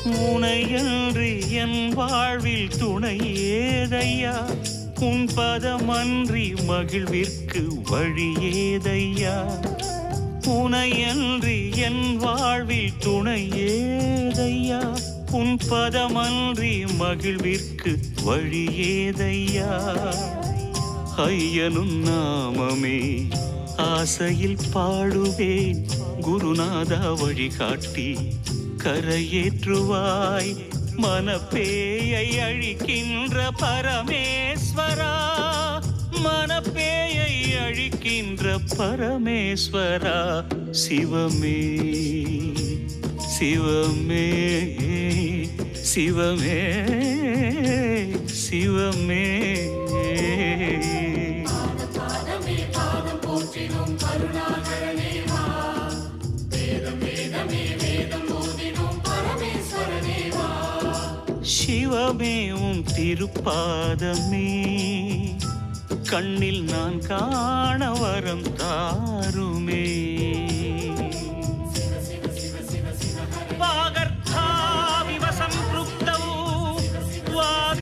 உனையன்றி என் வாழ்வில் துணை ஏதையா, உன் பதமன்றி மகிழ்விற்கு வழி ஏதையா. உனையன்றி என் வாழ்வில் துணை ஏதையா, உன் பதமன்றி மகிழ்விற்கு வழி ஏதையா. ஐயனும் நாமமே ஆசையில் பாடுவேன், குருநாதா வழிகாட்டி கரையேற்றுவாய். மனப்பேயை அழிக்கின்ற பரமேஸ்வரா, மனப்பேயை அழிக்கின்ற பரமேஸ்வரா. சிவமே சிவமே சிவமே சிவமே. சிவமே உன் திருப்பாதமே கண்ணில் நான் காண வரம் தாருமே.